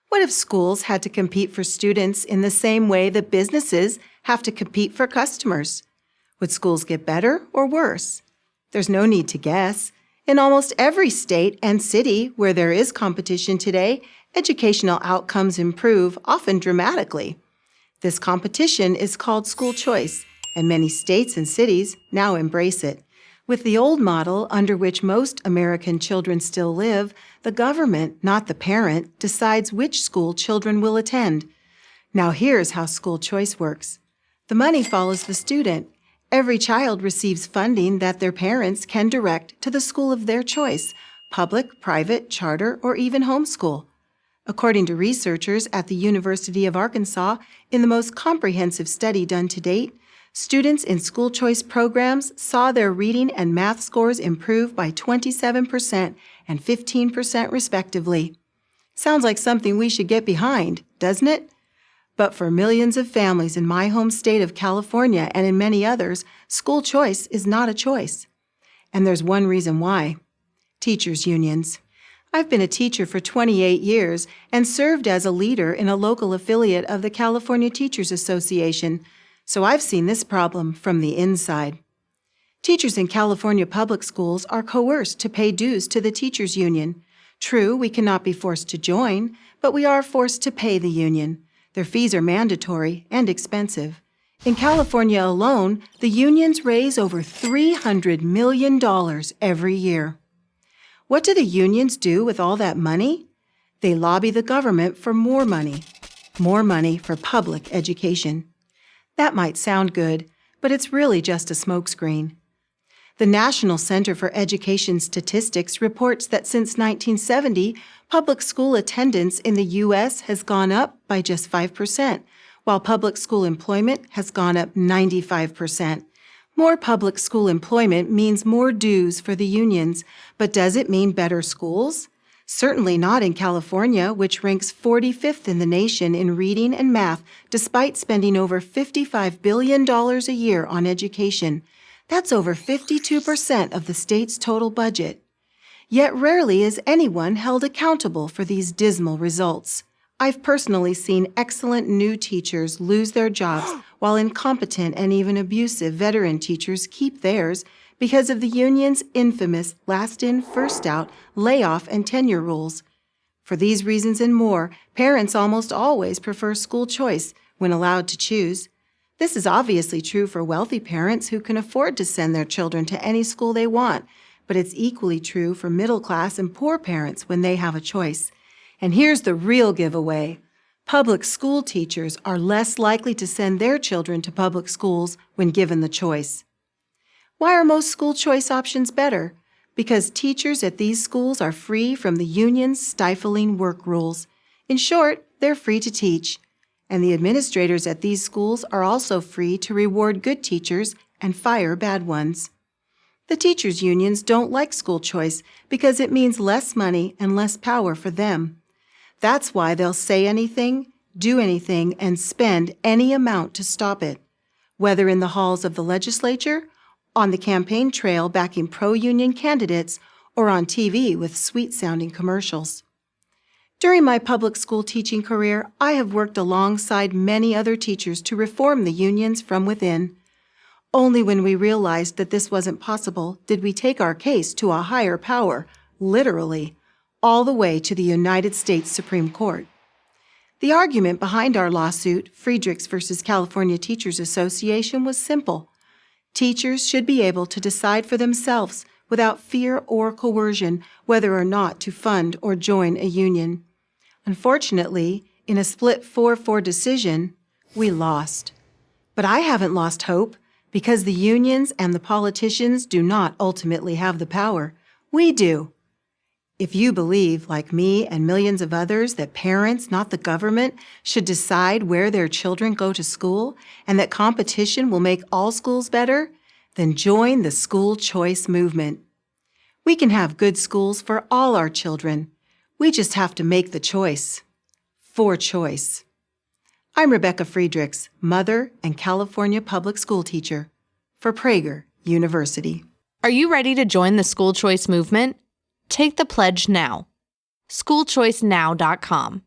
What if schools had to compete for students in the same way that businesses have to compete for customers? Would schools get better or worse? There's no need to guess. In almost every state and city where there is competition today, educational outcomes improve, often dramatically. This competition is called school choice, and many states and cities now embrace it. With the old model under which most American children still live, the government, not the parent, decides which school children will attend. Now here's how school choice works. The money follows the student. Every child receives funding that their parents can direct to the school of their choice, public, private, charter, or even homeschool. According to researchers at the University of Arkansas, in the most comprehensive study done to date, students in school choice programs saw their reading and math scores improve by 27% and 15% respectively. Sounds like something we should get behind, doesn't it? But for millions of families in my home state of California and in many others, school choice is not a choice. And there's one reason why. Teachers' unions. I've been a teacher for 28 years and served as a leader in a local affiliate of the California Teachers Association, so I've seen this problem from the inside. Teachers in California public schools are coerced to pay dues to the teachers' union. True, we cannot be forced to join, but we are forced to pay the union. Their fees are mandatory and expensive. In California alone, the unions raise over $300 million every year. What do the unions do with all that money? They lobby the government for more money for public education. That might sound good, but it's really just a smokescreen. The National Center for Education Statistics reports that since 1970, public school attendance in the U.S. has gone up by just 5%, while public school employment has gone up 95%. More public school employment means more dues for the unions, but does it mean better schools? Certainly not in California, which ranks 45th in the nation in reading and math, despite spending over $55 billion a year on education. That's over 52% of the state's total budget. Yet rarely is anyone held accountable for these dismal results. I've personally seen excellent new teachers lose their jobs while incompetent and even abusive veteran teachers keep theirs because of the union's infamous last-in, first-out, layoff, and tenure rules. For these reasons and more, parents almost always prefer school choice when allowed to choose. This is obviously true for wealthy parents who can afford to send their children to any school they want, but it's equally true for middle-class and poor parents when they have a choice. And here's the real giveaway. Public school teachers are less likely to send their children to public schools when given the choice. Why are most school choice options better? Because teachers at these schools are free from the union's stifling work rules. In short, they're free to teach. And the administrators at these schools are also free to reward good teachers and fire bad ones. The teachers' unions don't like school choice because it means less money and less power for them. That's why they'll say anything, do anything, and spend any amount to stop it, whether in the halls of the legislature, on the campaign trail backing pro-union candidates, or on TV with sweet-sounding commercials. During my public school teaching career, I have worked alongside many other teachers to reform the unions from within. Only when we realized that this wasn't possible did we take our case to a higher power, literally, all the way to the United States Supreme Court. The argument behind our lawsuit, Friedrichs versus California Teachers Association, was simple. Teachers should be able to decide for themselves without fear or coercion whether or not to fund or join a union. Unfortunately, in a split 4-4 decision, we lost. But I haven't lost hope because the unions and the politicians do not ultimately have the power. We do. If you believe, like me and millions of others, that parents, not the government, should decide where their children go to school and that competition will make all schools better, then join the school choice movement. We can have good schools for all our children. We just have to make the choice. For choice. I'm Rebecca Friedrichs, mother and California public school teacher for Prager University. Are you ready to join the school choice movement? Take the pledge now. schoolchoicenow.com.